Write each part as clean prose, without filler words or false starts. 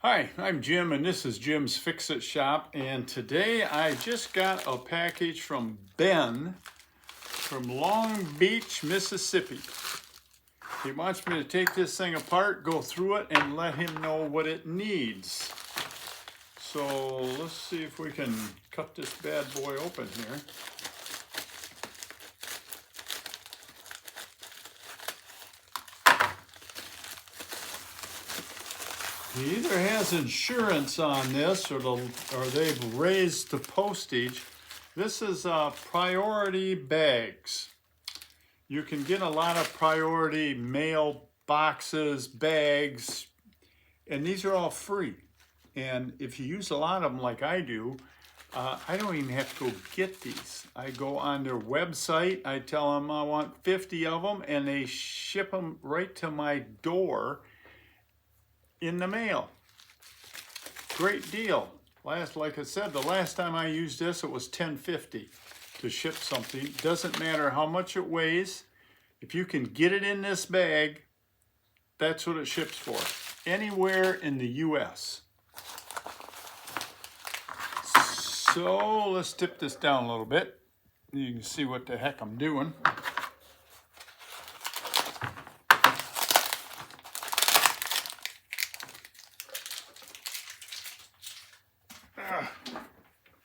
Hi, I'm Jim and this is Jim's Fix-It Shop, and today I just got a package from Ben from Long Beach, Mississippi. He wants me to take this thing apart, go through it, and let him know what it needs. So let's see if we can cut this bad boy open here. He either has insurance on this or they've raised the postage. This is priority bags. You can get a lot of priority mail boxes, bags, and these are all free. And if you use a lot of them like I do, I don't even have to go get these. I go on their website, I tell them I want 50 of them, and they ship them right to my door in the mail. Great deal. Like I said, the last time I used this, it was $10.50 to ship something. Doesn't matter how much it weighs. If you can get it in this bag, that's what it ships for. Anywhere in the US. So let's tip this down a little bit. You can see what the heck I'm doing.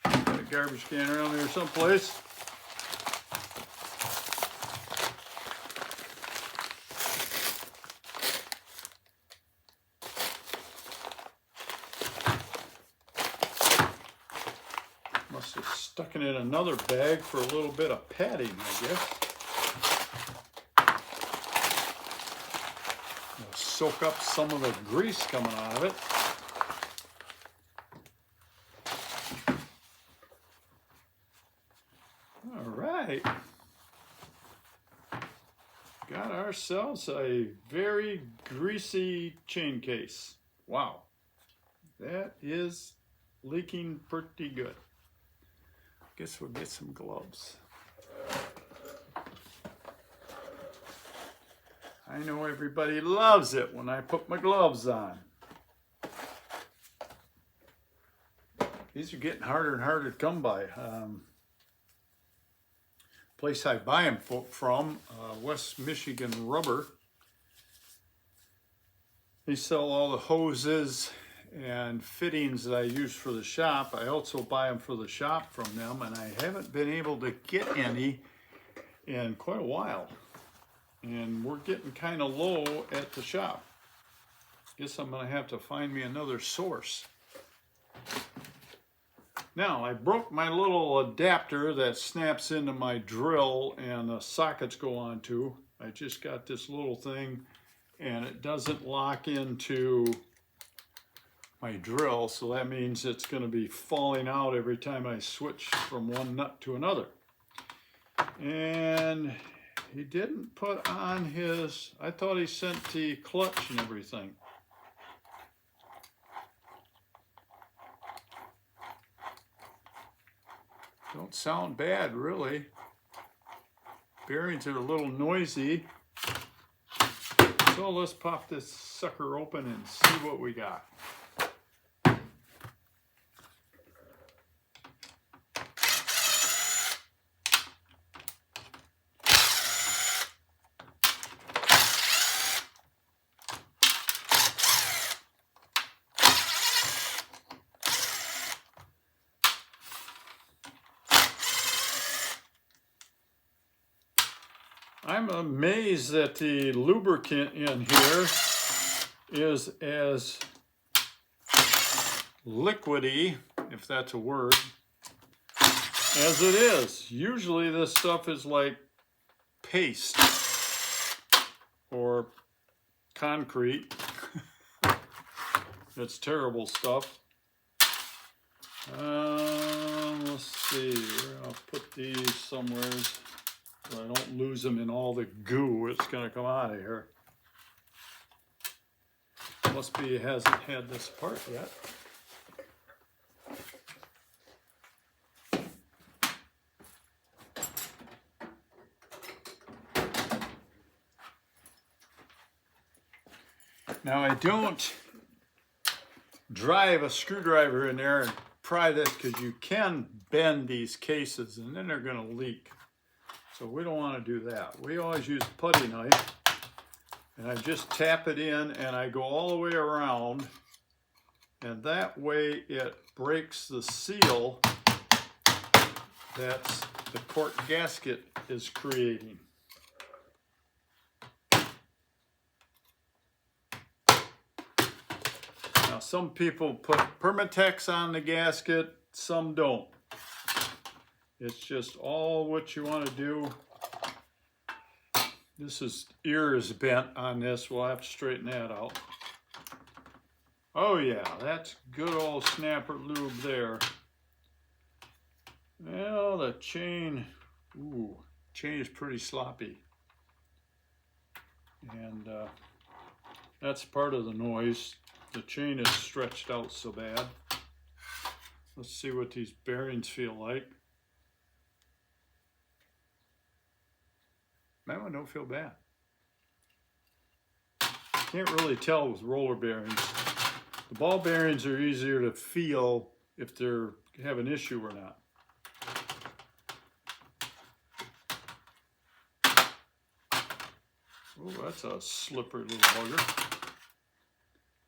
Got a garbage can around here someplace. Must have stuck it in another bag for a little bit of padding, I guess. It'll soak up some of the grease coming out of it. All right. Got ourselves a very greasy chain case. Wow. That is leaking pretty good. Guess we'll get some gloves. I know everybody loves it when I put my gloves on. These are getting harder and harder to come by. Place I buy them from, West Michigan Rubber. They sell all the hoses and fittings that I use for the shop. I also buy them for the shop from them, and I haven't been able to get any in quite a while. And we're getting kind of low at the shop. Guess I'm gonna have to find me another source. Now, I broke my little adapter that snaps into my drill and the sockets go onto. I just got this little thing and it doesn't lock into my drill, so that means it's going to be falling out every time I switch from one nut to another. And he didn't put on his, I thought he sent the clutch and everything. Don't sound bad, really. Bearings are a little noisy. So let's pop this sucker open and see what we got. I'm amazed that the lubricant in here is as liquidy, if that's a word, as it is. Usually this stuff is like paste or concrete. It's terrible stuff. Let's see, I'll put these somewhere so I don't lose them in all the goo that's going to come out of here. Must be it hasn't had this part yet. Now I don't drive a screwdriver in there and pry this, because you can bend these cases and then they're going to leak. So we don't want to do that. We always use a putty knife, and I just tap it in and I go all the way around, and that way it breaks the seal that the cork gasket is creating. Now some people put Permatex on the gasket, some don't. It's just all what you want to do. This ear is bent on this. We'll have to straighten that out. Oh yeah, that's good old snapper lube there. Well, the chain is pretty sloppy. And that's part of the noise. The chain is stretched out so bad. Let's see what these bearings feel like. That one don't feel bad. Can't really tell with roller bearings. The ball bearings are easier to feel if they have an issue or not. Oh, that's a slippery little bugger.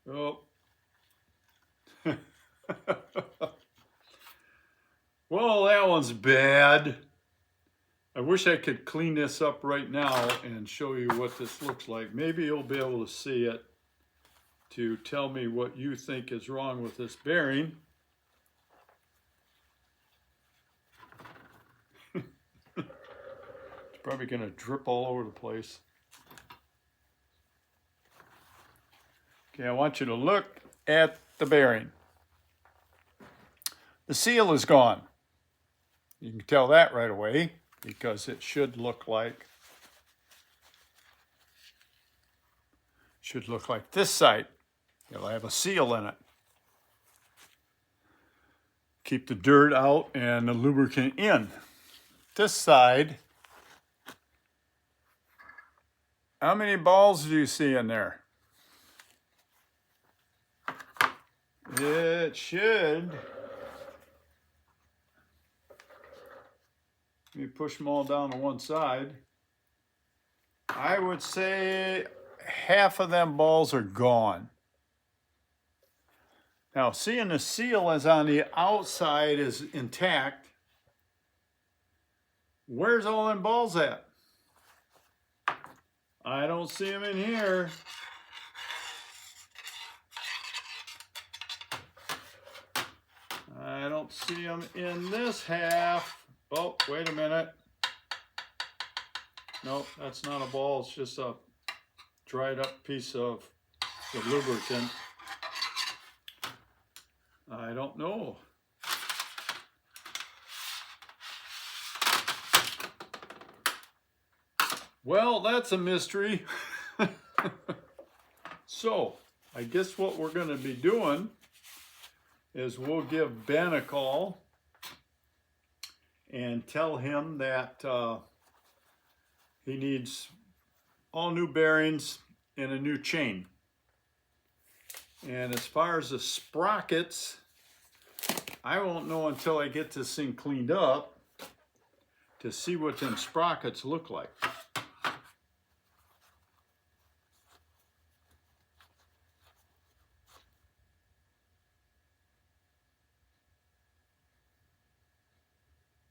Oh. Well, that one's bad. I wish I could clean this up right now and show you what this looks like. Maybe you'll be able to see it to tell me what you think is wrong with this bearing. It's probably going to drip all over the place. Okay, I want you to look at the bearing. The seal is gone. You can tell that right away, because it should look like this side. It'll have a seal in it. Keep the dirt out and the lubricant in. This side, how many balls do you see in there? It should. Let me push them all down to one side. I would say half of them balls are gone. Now, seeing the seal is on the outside is intact, where's all them balls at? I don't see them in here. I don't see them in this half. Oh, wait a minute. Nope, that's not a ball. It's just a dried up piece of the lubricant. I don't know. Well, that's a mystery. So, I guess what we're going to be doing is we'll give Ben a call and tell him that he needs all new bearings and a new chain. And as far as the sprockets, I won't know until I get this thing cleaned up to see what them sprockets look like.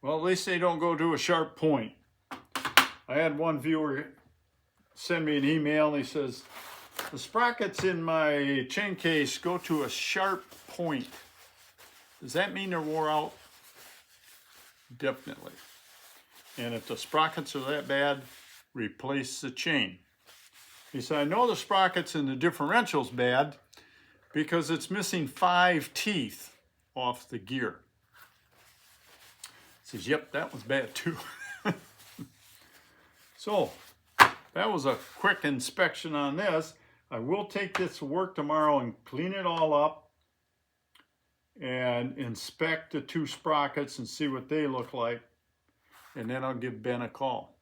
Well, at least they don't go to a sharp point. I had one viewer send me an email and he says, the sprockets in my chain case go to a sharp point. Does that mean they're wore out? Definitely. And if the sprockets are that bad, replace the chain. He said, I know the sprockets in the differential's bad because it's missing 5 teeth off the gear. He says, yep, that was bad too. So, that was a quick inspection on this. I will take this to work tomorrow and clean it all up and inspect the 2 sprockets and see what they look like. And then I'll give Ben a call.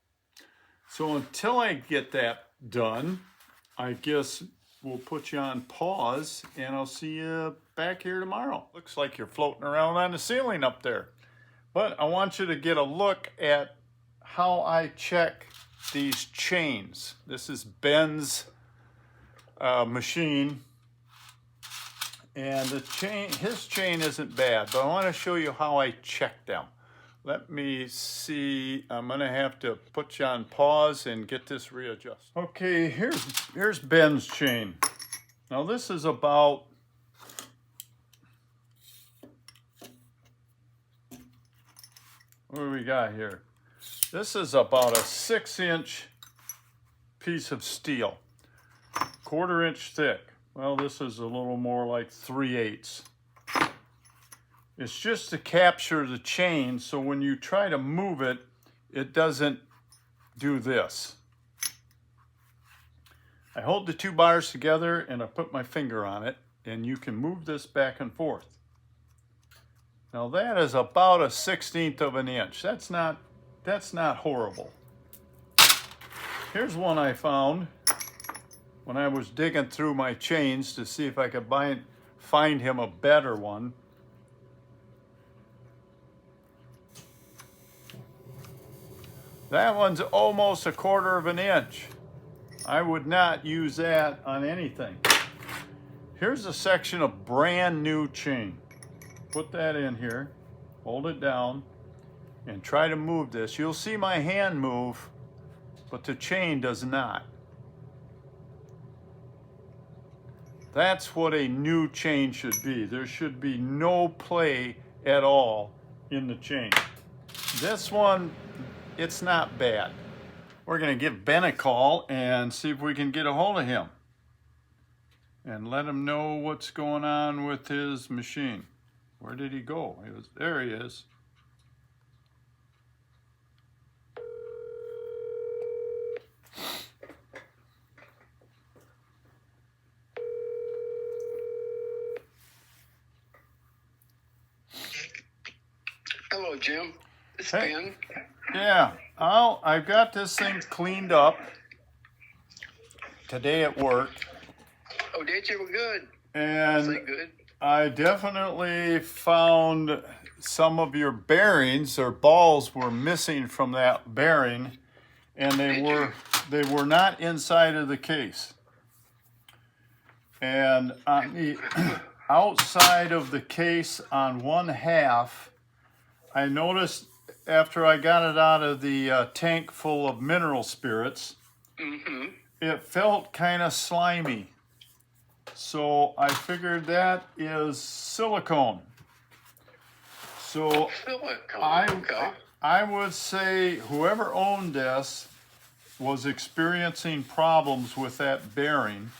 So until I get that done, I guess we'll put you on pause, and I'll see you back here tomorrow. Looks like you're floating around on the ceiling up there. But I want you to get a look at how I check these chains. This is Ben's machine, and his chain isn't bad, but I want to show you how I check them. Let me see. I'm gonna have to put you on pause and get this readjusted. Okay, here's Ben's chain. Now this is about what do we got here? This is about a 6-inch piece of steel, 1/4 inch thick. Well, this is a little more like 3/8. It's just to capture the chain, so when you try to move it, it doesn't do this. I hold the 2 bars together and I put my finger on it, and you can move this back and forth. Now that is about a 1/16 of an inch. That's not horrible. Here's one I found when I was digging through my chains to see if I could find him a better one. That one's almost a 1/4 of an inch. I would not use that on anything. Here's a section of brand new chain. Put that in here, hold it down, and try to move this. You'll see my hand move, but the chain does not. That's what a new chain should be. There should be no play at all in the chain. This one, it's not bad. We're gonna give Ben a call and see if we can get a hold of him and let him know what's going on with his machine. Where did he go? There he is. Hello, Jim. It's Ben. Yeah, I've got this thing cleaned up today at work. Oh, did you? Well, good. And good. I definitely found some of your bearings or balls were missing from that bearing, and they were not inside of the case. And on the outside of the case on one half, I noticed after I got it out of the tank full of mineral spirits, it felt kind of slimy. So I figured that is silicone. So I would say whoever owned this was experiencing problems with that bearing.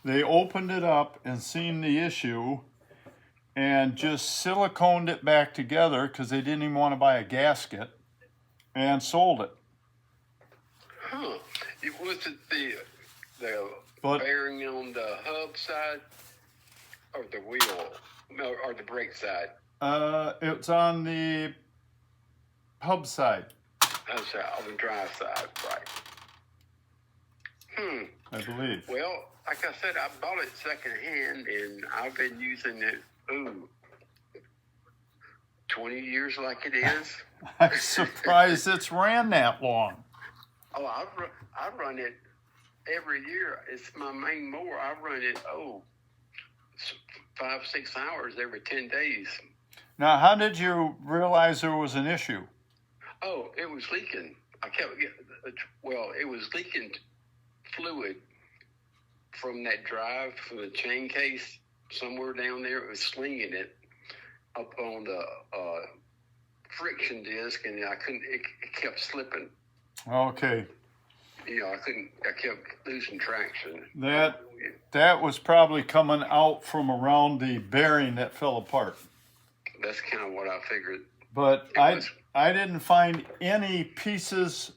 They opened it up and seen the issue and just siliconed it back together because they didn't even want to buy a gasket and sold it. Huh. Was it the bearing on the hub side or the wheel or the brake side? It's on the hub side. On the drive side, right. I believe. Well, like I said, I bought it secondhand, and I've been using it, 20 years like it is. I'm surprised it's ran that long. Oh, I run it every year. It's my main mower. I run it, 5-6 hours every 10 days. Now, how did you realize there was an issue? Oh, it was leaking. It was leaking fluid from that drive, from the chain case, somewhere down there. It was slinging it up on the friction disc, and it kept slipping. Okay. I kept losing traction. That was probably coming out from around the bearing that fell apart. That's kind of what I figured. But I didn't find any pieces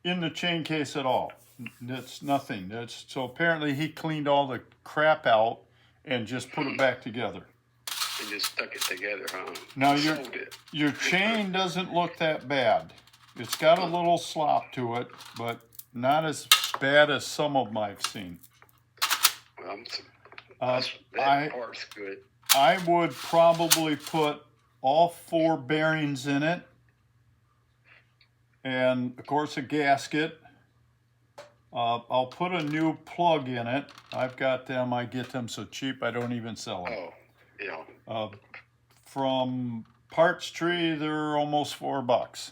in the chain case at all. That's nothing. So apparently he cleaned all the crap out and just put it back together. And just stuck it together, huh? Now your chain doesn't look that bad. It's got a little slop to it, but not as bad as some of them I've seen. that part's good. I would probably put all 4 bearings in it, and of course a gasket. I'll put a new plug in it. I've got them. I get them so cheap I don't even sell them. Oh, yeah. From Parts Tree, they're almost $4.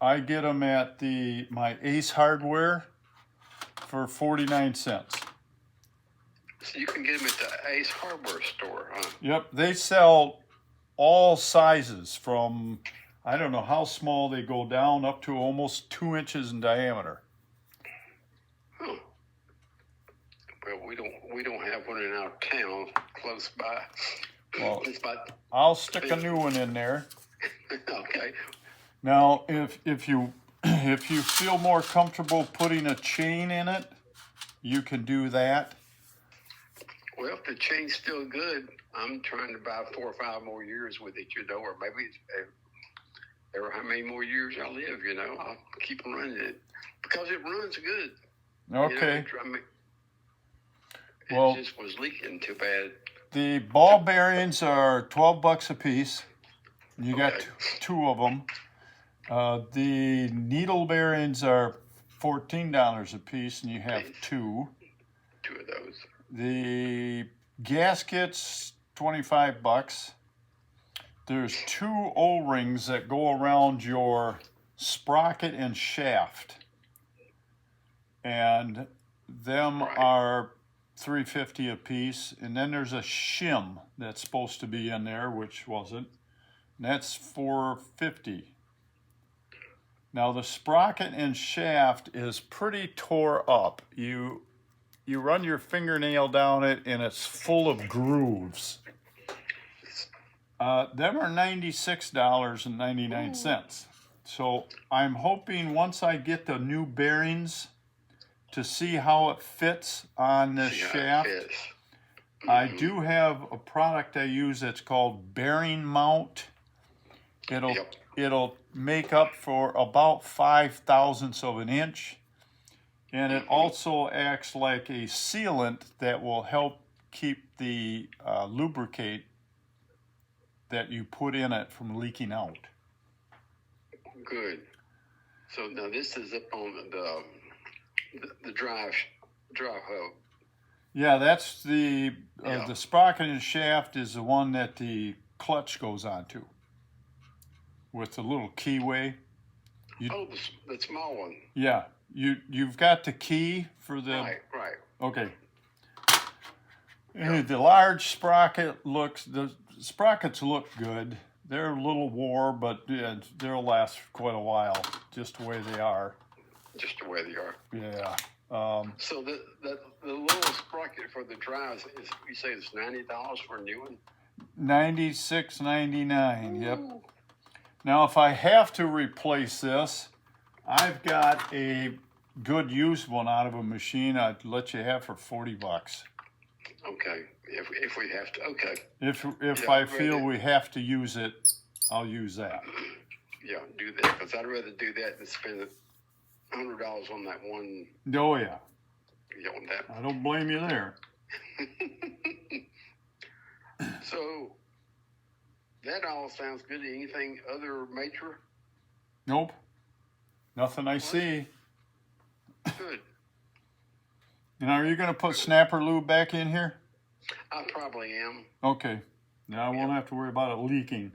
I get them at my Ace Hardware for 49 cents. So you can get them at the Ace Hardware store, huh? Yep, they sell all sizes from, I don't know how small they go down, up to almost 2 inches in diameter. Huh. Well, we don't have one in our town close by. Well, It's about, I'll stick a new one in there. okay. Now, if you feel more comfortable putting a chain in it, you can do that. Well, if the chain's still good, I'm trying to buy 4 or 5 more years with it, or maybe ever how many more years I live, I'll keep running it because it runs good. Okay. It just was leaking too bad. The ball bearings are $12 a piece. You got 2 of them. The needle bearings are $14 a piece, and you have 2. 2 of those. The gaskets, $25. There's 2 O-rings that go around your sprocket and shaft, and them are $3.50 a piece. And then there's a shim that's supposed to be in there, which wasn't. And that's $4.50. Now the sprocket and shaft is pretty tore up. You run your fingernail down it and it's full of grooves. Them are $96.99. So I'm hoping once I get the new bearings to see how it fits on this shaft. I do have a product I use that's called Bearing Mount. It'll make up for about 5/1000ths of an inch. And it also acts like a sealant that will help keep the lubricate that you put in it from leaking out. Good. So now this is up on the drive hub. Yeah, that's the sprocket and shaft is the one that the clutch goes onto with the little keyway. The small one. Yeah, you've got the key for the. Right. Okay. And the large sprocket the sprockets look good. They're a little wore, but they'll last quite a while, just the way they are. Just the way they are. Yeah. So the little sprocket for the drives is, you say it's $90 for a new one? $96.99. Yep. Now, if I have to replace this, I've got a good used one out of a machine I'd let you have for $40. Okay. If we have to, okay. If I feel we have to use it, I'll use that. Yeah, do that, because I'd rather do that than spend $100 on that one. Oh, yeah. On that. I don't blame you there. So, that all sounds good. Anything other major? Nope. Nothing I see. Good. And are you going to put snapper lube back in here? I probably am. Okay. Now I won't have to worry about it leaking.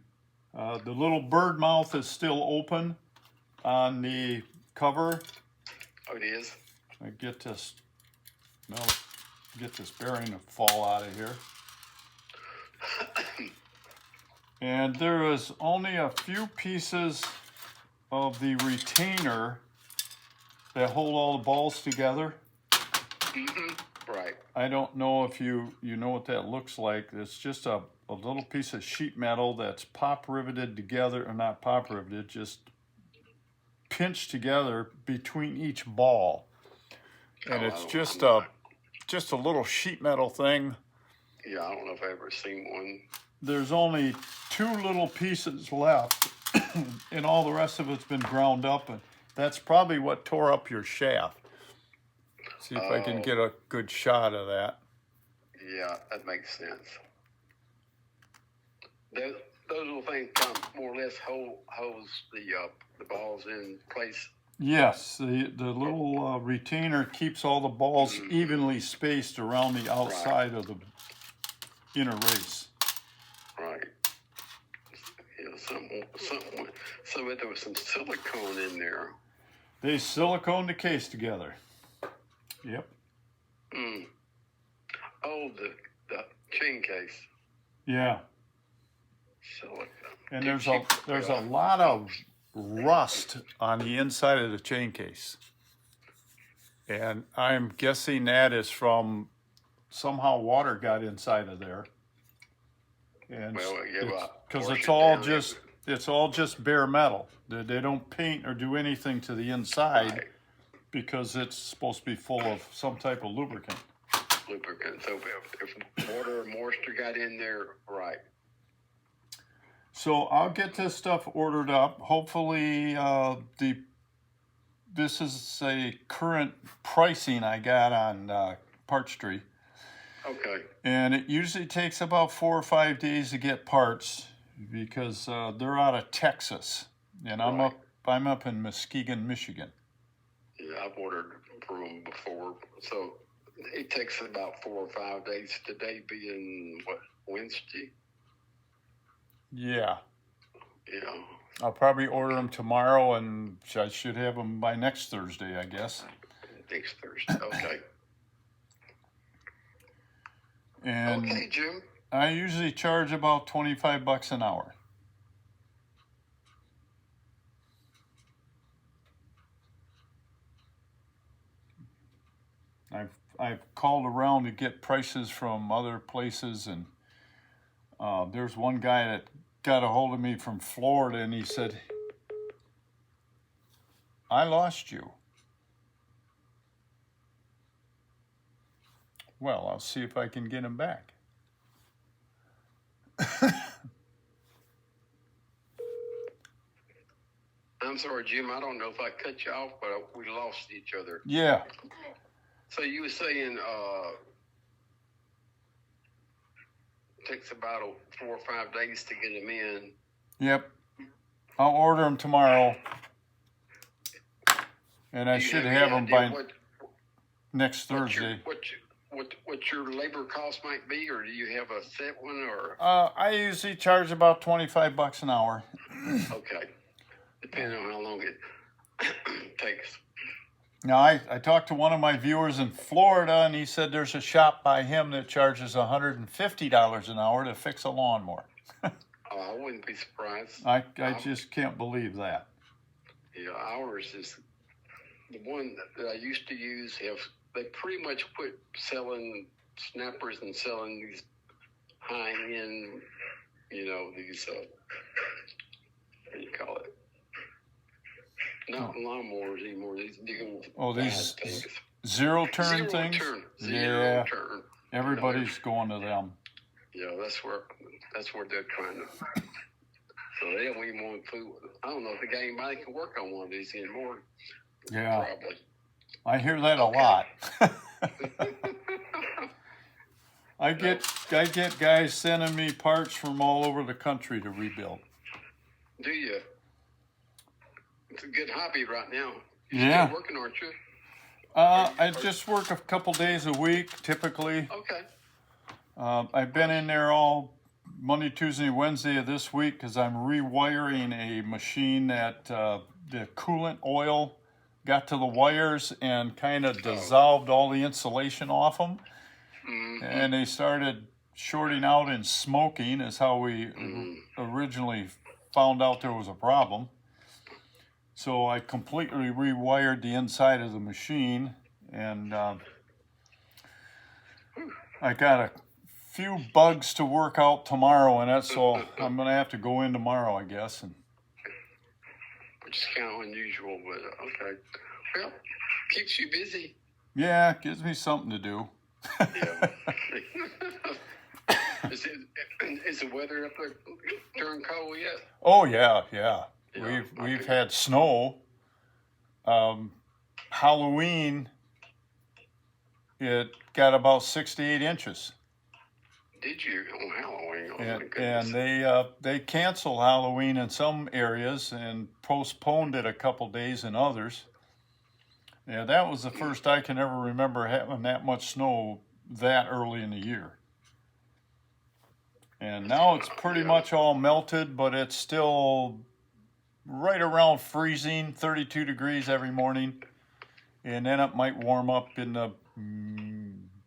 The little bird mouth is still open on the cover. Oh, it is? I get this bearing to fall out of here. And there is only a few pieces of the retainer that hold all the balls together. Mm-hmm. Right. I don't know if you know what that looks like. It's just a little piece of sheet metal that's pop riveted together, or not pop riveted, just pinched together between each ball. And it's just a little sheet metal thing. Yeah, I don't know if I've ever seen one. There's only 2 little pieces left, and all the rest of it's been ground up, and that's probably what tore up your shaft. See if I can Oh. get a good shot of that. Yeah, that makes sense. Those little things kind of more or less holds the balls in place. Yes, the little retainer keeps all the balls evenly spaced around the outside of the inner race. Right. Yeah, something. So there was some silicone in there. They silicone the case together. Yep. Mm. Oh, the chain case. Yeah. Silicone. And there's a lot of rust on the inside of the chain case. And I'm guessing that is from somehow water got inside of there. And because it's all just bare metal. They don't paint or do anything to the inside because it's supposed to be full of some type of lubricant. So if water or moisture got in there, right. So I'll get this stuff ordered up. Hopefully, this is a current pricing I got on Parts Tree. Okay. And it usually takes about 4 or 5 days to get parts because they're out of Texas, and I'm up in Muskegon, Michigan. Yeah, I've ordered from them before, so it takes about 4 or 5 days. Today being what, Wednesday? Yeah. Yeah. I'll probably order them tomorrow, and I should have them by next Thursday, I guess. Next Thursday, okay. And okay, Jim. I usually charge about $25 an hour. I've called around to get prices from other places, and there's one guy that got a hold of me from Florida, and he said, "I lost you." Well, I'll see if I can get him back. I'm sorry, Jim. I don't know if I cut you off, but we lost each other. Yeah. So you were saying it takes about 4 or 5 days to get them in. Yep. I'll order them tomorrow, and I should have them by next Thursday. What your labor cost might be, or do you have a set one, or? I usually charge about $25 an hour. Okay, depending on how long it takes. Now, I talked to one of my viewers in Florida, and he said there's a shop by him that charges $150 an hour to fix a lawnmower. I wouldn't be surprised. I just can't believe that. Yeah, ours is the one that I used to use. They pretty much quit selling snappers and selling these high-end, these, what do you call it? Not lawnmowers anymore. These big old these things. Zero-turn things? Zero turn. Everybody's going to them. Yeah, that's where they're trying to. So they don't even want to fool with it. I don't know if anybody can work on one of these anymore. Yeah. Probably. I hear that a lot. I get guys sending me parts from all over the country to rebuild. Do you? It's a good hobby right now. You're still working, aren't you? I just work a couple days a week, typically. Okay. I've been in there all Monday, Tuesday, Wednesday of this week because I'm rewiring a machine that the coolant oil got to the wires and kind of dissolved all the insulation off them. Mm-hmm. And they started shorting out and smoking is how we originally found out there was a problem. So I completely rewired the inside of the machine, and I got a few bugs to work out tomorrow, and that's all. I'm going to have to go in tomorrow, I guess. Which is kind of unusual, but okay. Well, keeps you busy. Yeah, gives me something to do. Yeah. Is the weather up there turning cold yet? Oh, yeah. We've had snow. Halloween it got about 6 to 8 inches. Did you? On Halloween? Oh, my And goodness. they canceled Halloween in some areas and postponed it a couple days in others. Yeah, that was the first I can ever remember having that much snow that early in the year. And now it's pretty much all melted, but it's still right around freezing, 32 degrees every morning. And then it might warm up in the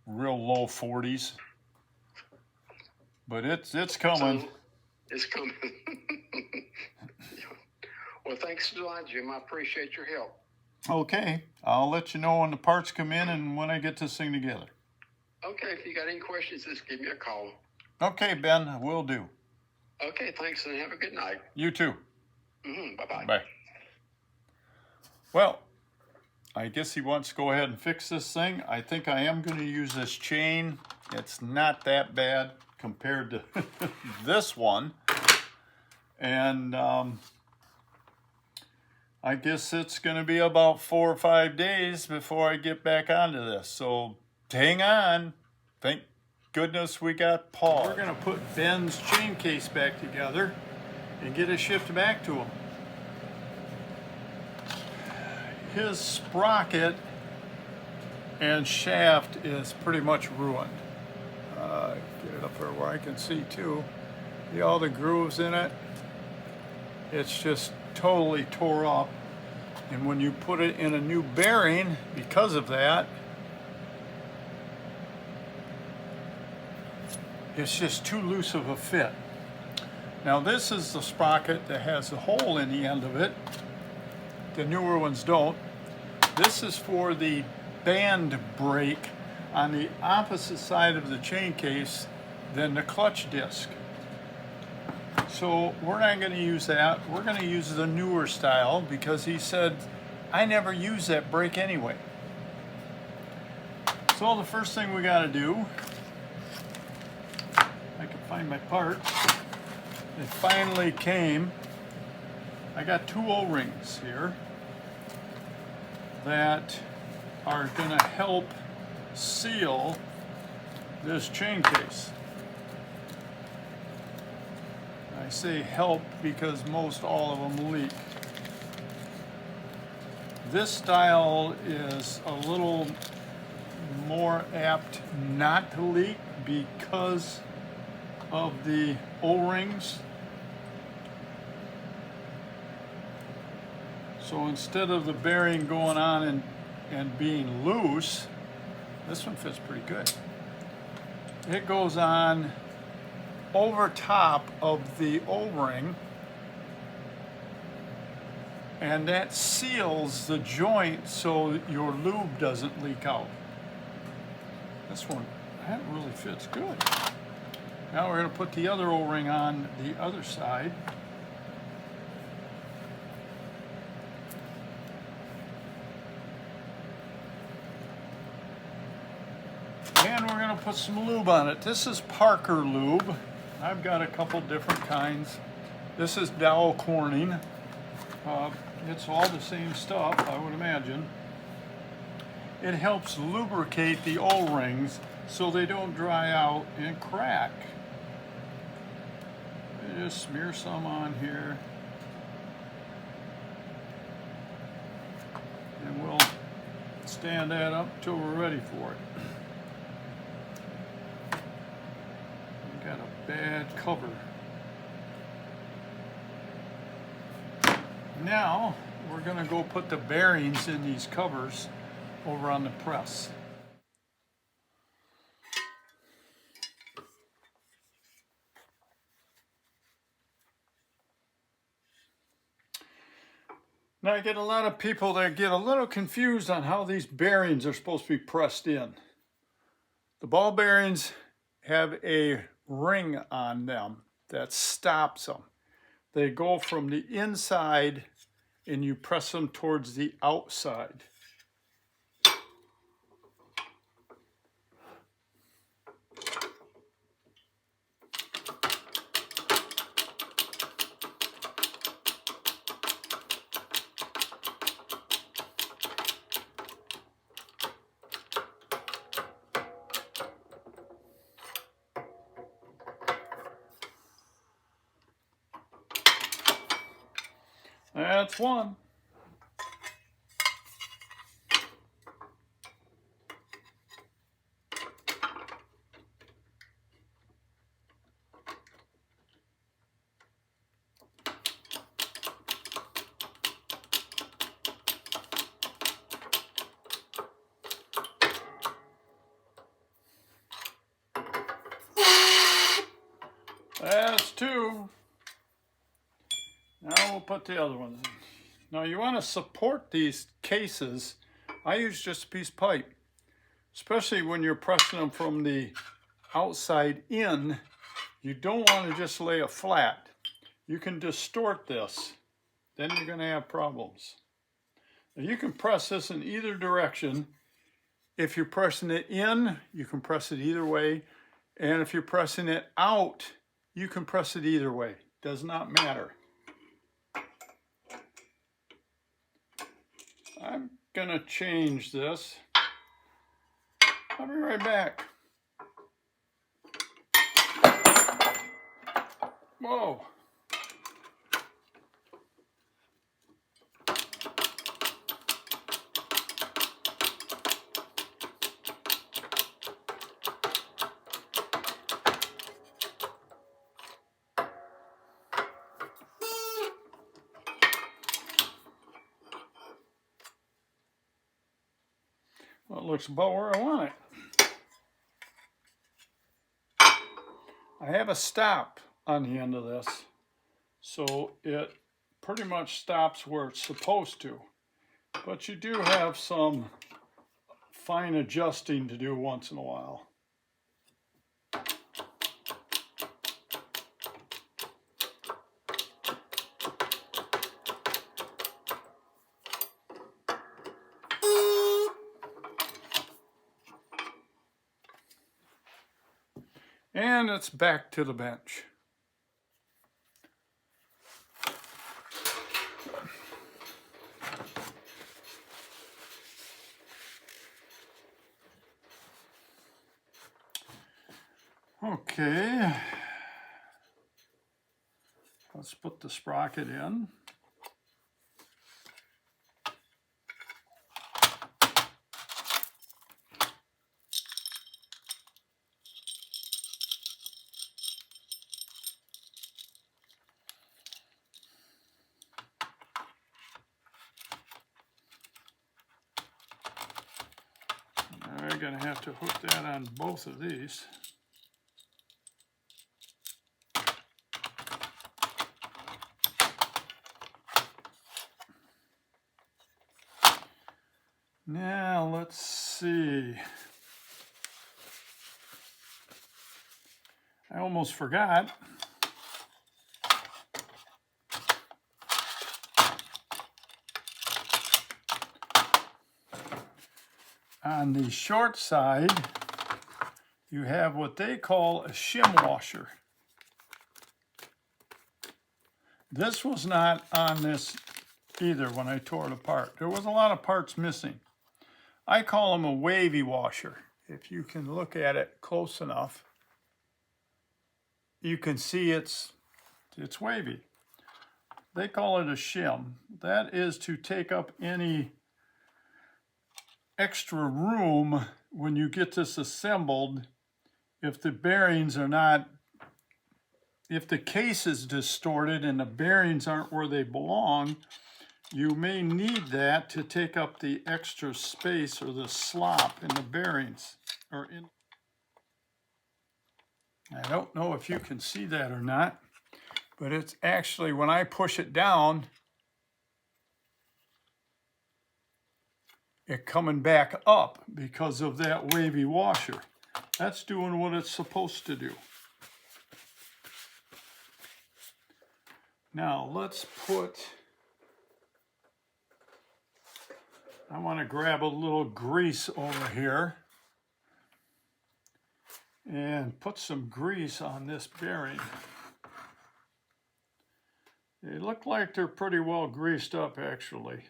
real low 40s. But it's coming. So, it's coming. Well, thanks a lot, Jim. I appreciate your help. Okay, I'll let you know when the parts come in and when I get this thing together. Okay, if you got any questions, just give me a call. Okay, Ben, will do. Okay, thanks, and have a good night. You too. Bye-bye. Bye. Well, I guess he wants to go ahead and fix this thing. I think I am going to use this chain. It's not that bad compared to this one. And I guess it's going to be about 4 or 5 days before I get back onto this. So hang on. Thank goodness we got Paul. We're going to put Ben's chain case back together and get it shipped back to him. His sprocket and shaft is pretty much ruined. Get it up there where I can see too. See all the grooves in it? It's just totally tore up. And when you put it in a new bearing, because of that, it's just too loose of a fit. Now this is the sprocket that has a hole in the end of it. The newer ones don't. This is for the band brake on the opposite side of the chain case than the clutch disc. So we're not going to use that. We're going to use the newer style because he said, I never use that brake anyway. So the first thing we got to do, I can find my part. It finally came. I got 2 O-rings here that are going to help seal this chain case. I say help because most all of them leak. This style is a little more apt not to leak because of the O-rings. So instead of the bearing going on and being loose, this one fits pretty good. It goes on over top of the O-ring, and that seals the joint so your lube doesn't leak out. This one, that really fits good. Now we're going to put the other O-ring on the other side. And we're going to put some lube on it. This is Parker lube. I've got a couple different kinds. This is Dow Corning. It's all the same stuff, I would imagine. It helps lubricate the O-rings so they don't dry out and crack. Just smear some on here. And we'll stand that up till we're ready for it. Got a bad cover. Now we're going to go put the bearings in these covers over on the press. Now I get a lot of people that get a little confused on how these bearings are supposed to be pressed in. The ball bearings have a ring on them that stops them. They go from the inside and you press them towards the outside. That's one. That's two. Now we'll put the other ones in. Now you want to support these cases. I use just a piece of pipe, especially when you're pressing them from the outside in. You don't want to just lay it flat. You can distort this. Then you're going to have problems. Now you can press this in either direction. If you're pressing it in, you can press it either way. And if you're pressing it out, you can press it either way. Does not matter. I'm gonna change this. I'll be right back. Whoa. Well, it looks about where I want it. I have a stop on the end of this, so it pretty much stops where it's supposed to. But you do have some fine adjusting to do once in a while. And it's back to the bench. Okay, let's put the sprocket in. We're going to have to hook that on both of these. Now let's see. I almost forgot. On the short side, you have what they call a shim washer. This was not on this either when I tore it apart. There was a lot of parts missing. I call them a wavy washer. If you can look at it close enough, you can see it's wavy. They call it a shim. That is to take up any extra room when you get this assembled. If the bearings are not, if the case is distorted and the bearings aren't where they belong, you may need that to take up the extra space or the slop in the bearings. I don't know if you can see that or not, but it's actually, when I push it down, it coming back up because of that wavy washer. That's doing what it's supposed to do. Now let's put, I want to grab a little grease over here and put some grease on this bearing. They look like they're pretty well greased up actually.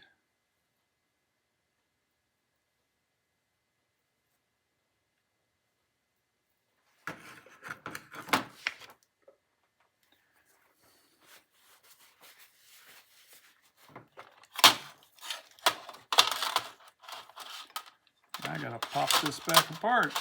pop this back apart.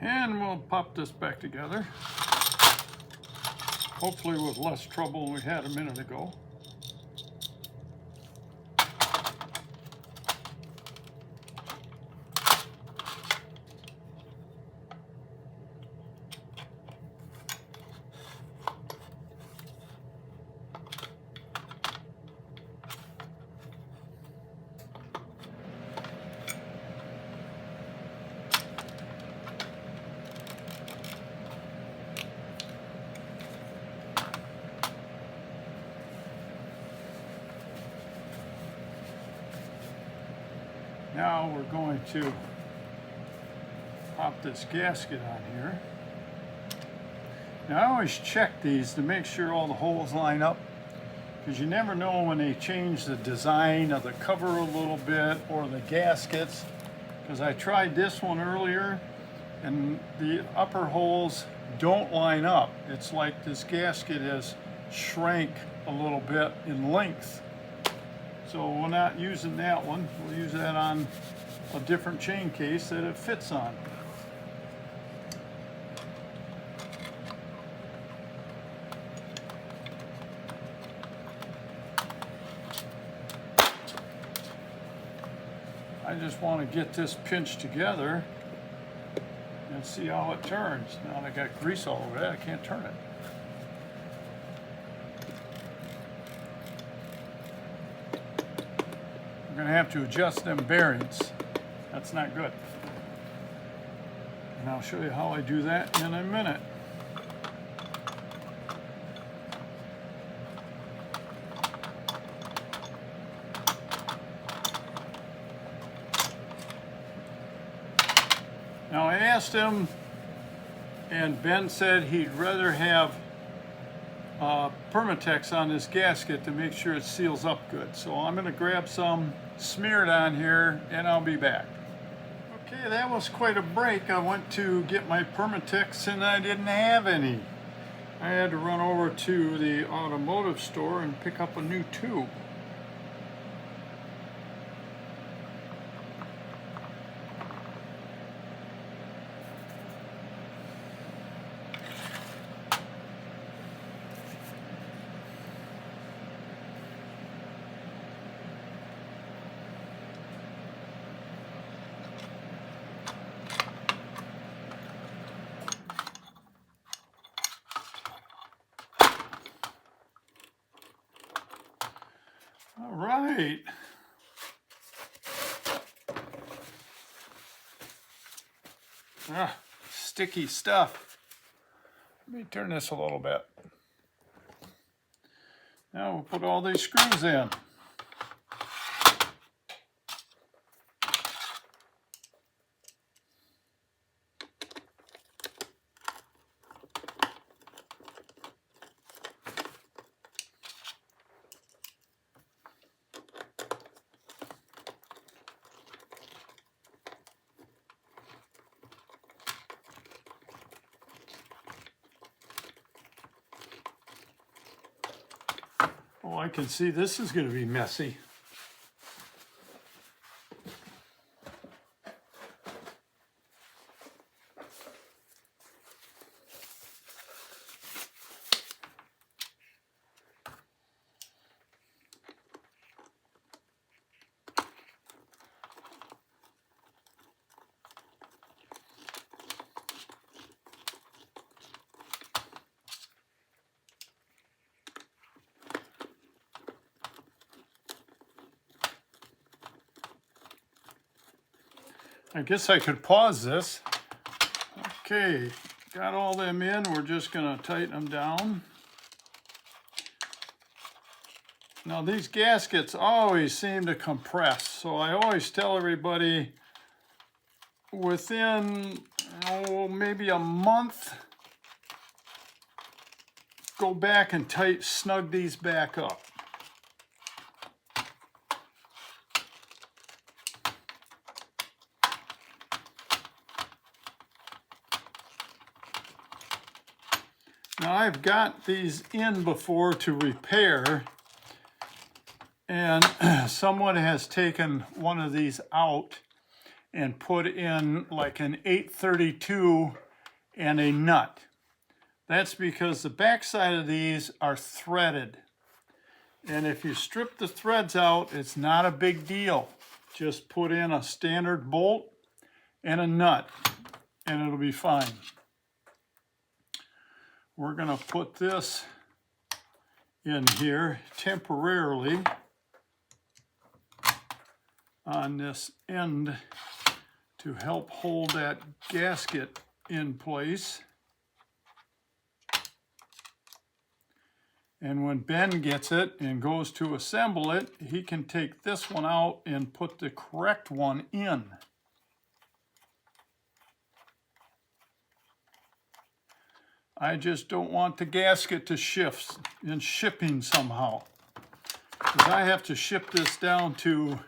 And we'll pop this back together. Hopefully with less trouble than we had a minute ago. Now we're going to pop this gasket on here. Now I always check these to make sure all the holes line up, because you never know when they change the design of the cover a little bit or the gaskets. Because I tried this one earlier and the upper holes don't line up. It's like this gasket has shrank a little bit in length. So we're not using that one. We'll use that on a different chain case that it fits on. I just want to get this pinched together and see how it turns. Now I got grease all over that, I can't turn it. I'm going to have to adjust them bearings. That's not good. And I'll show you how I do that in a minute. Now I asked him, and Ben said he'd rather have Permatex on this gasket to make sure it seals up good. So I'm going to grab some, smear it on here, and I'll be back. Okay, that was quite a break. I went to get my Permatex and I didn't have any. I had to run over to the automotive store and pick up a new tube. All right. Sticky stuff. Let me turn this a little bit. Now we'll put all these screws in. Oh, I can see this is going to be messy. I guess I could pause this. Okay, got all them in. We're just going to tighten them down. Now these gaskets always seem to compress, so I always tell everybody within oh, maybe a month. Go back and snug these back up. Now I've got these in before to repair, and someone has taken one of these out and put in like an 832 and a nut. That's because the backside of these are threaded. And if you strip the threads out, it's not a big deal. Just put in a standard bolt and a nut, and it'll be fine. We're gonna put this in here temporarily on this end to help hold that gasket in place. And when Ben gets it and goes to assemble it, he can take this one out and put the correct one in. I just don't want the gasket to shift in shipping somehow, because I have to ship this down to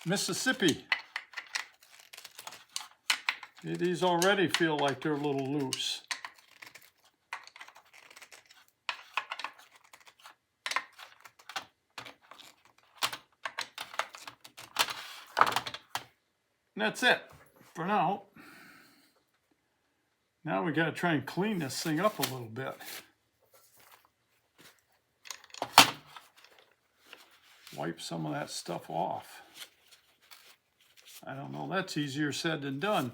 Mississippi. These already feel like they're a little loose. And that's it for now. Now we got to try and clean this thing up a little bit. Wipe some of that stuff off. I don't know, that's easier said than done.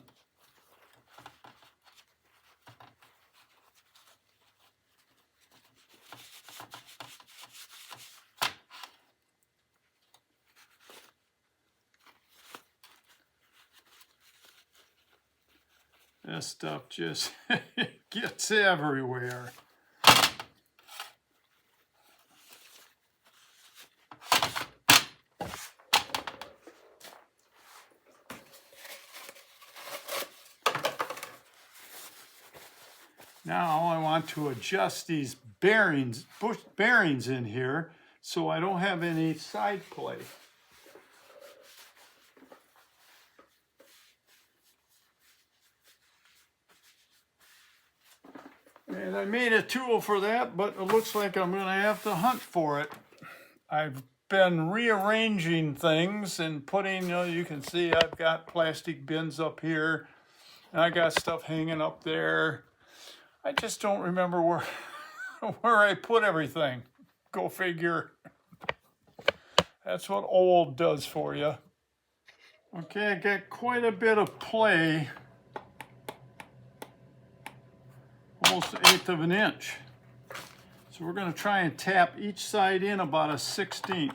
This stuff just gets everywhere. Now I want to adjust these bearings, push bearings in here so I don't have any side play. And I made a tool for that, but it looks like I'm going to have to hunt for it. I've been rearranging things and putting, you can see I've got plastic bins up here, and I got stuff hanging up there. I just don't remember where I put everything. Go figure. That's what old does for you. Okay, I got quite a bit of play. Almost 1/8 of an inch. So we're going to try and tap each side in about a 1/16.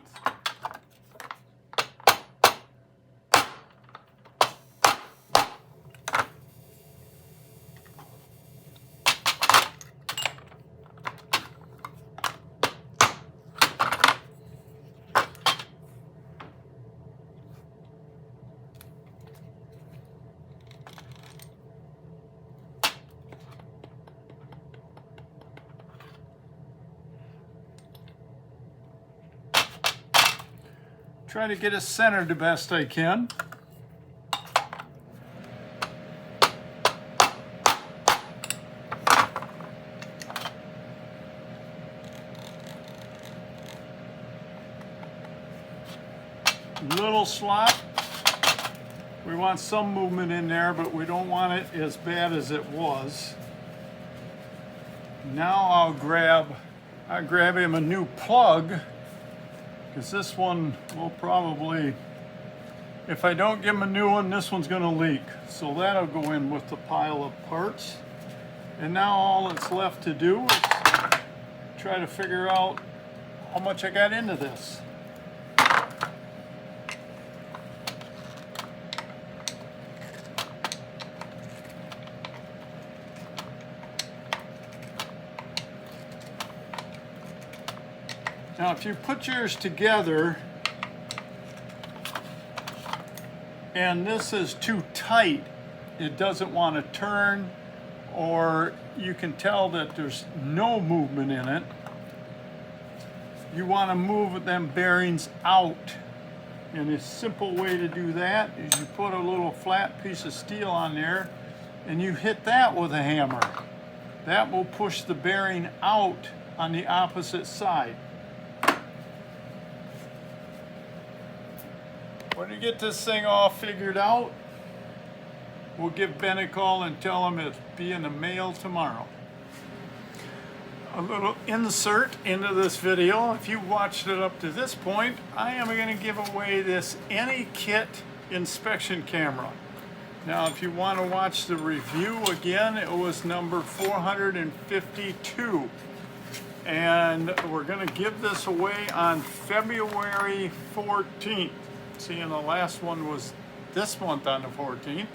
Try to get it centered the best I can. Little slot. We want some movement in there, but we don't want it as bad as it was. Now I'll grab him a new plug, because this one will probably, if I don't give him a new one, this one's gonna leak. So that'll go in with the pile of parts. And now all that's left to do is try to figure out how much I got into this. Now, if you put yours together and this is too tight, it doesn't want to turn, or you can tell that there's no movement in it, you want to move them bearings out. And a simple way to do that is you put a little flat piece of steel on there and you hit that with a hammer. That will push the bearing out on the opposite side. When you get this thing all figured out, we'll give Ben a call and tell him it'll be in the mail tomorrow. A little insert into this video. If you watched it up to this point, I am going to give away this AnyKit inspection camera. Now, if you want to watch the review again, it was number 452. And we're going to give this away on February 14th. See, and the last one was this month on the 14th.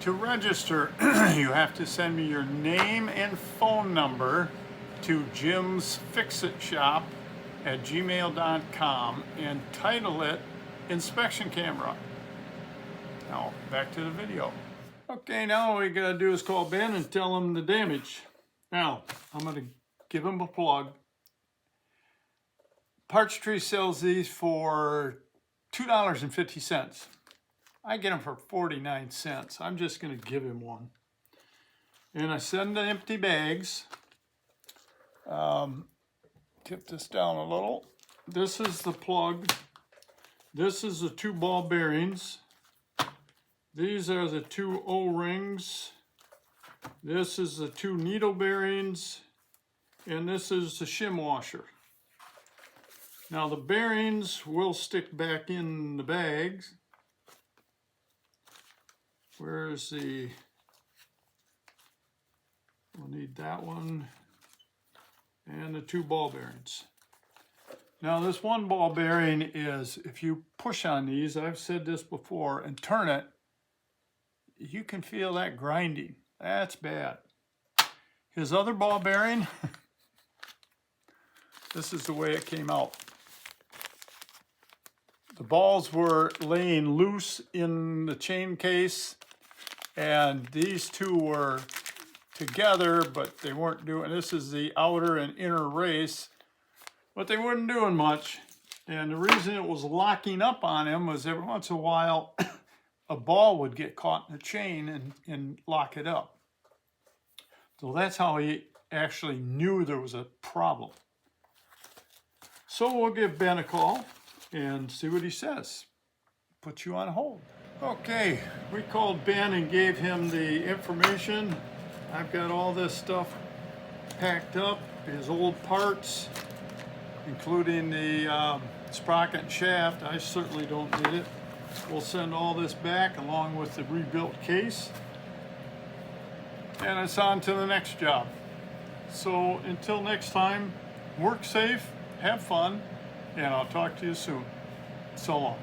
To register, you have to send me your name and phone number to jimsfixitshop@gmail.com and title it Inspection Camera. Now, back to the video. Okay, now all we gotta do is call Ben and tell him the damage. Now, I'm gonna give him a plug. Parts Tree sells these for $2.50. I get them for 49 cents. I'm just going to give him one. And I send the empty bags. Tip this down a little. This is the plug. This is the 2 ball bearings. These are the 2 O-rings. This is the 2 needle bearings. And this is the shim washer. Now the bearings will stick back in the bags. Where's the, we'll need that one, and the 2 ball bearings. Now this 1 ball bearing is, if you push on these, I've said this before, and turn it, you can feel that grinding. That's bad. His other ball bearing, this is the way it came out. The balls were laying loose in the chain case, and these 2 were together, but they weren't doing, this is the outer and inner race, but they weren't doing much. And the reason it was locking up on him was every once in a while, a ball would get caught in the chain and lock it up. So that's how he actually knew there was a problem. So we'll give Ben a call and see what he says. Put you on hold. Okay, we called Ben and gave him the information. I've got all this stuff packed up, his old parts, including the sprocket and shaft. I certainly don't need it. We'll send all this back along with the rebuilt case. And it's on to the next job. So until next time, work safe, have fun, and I'll talk to you soon. So long.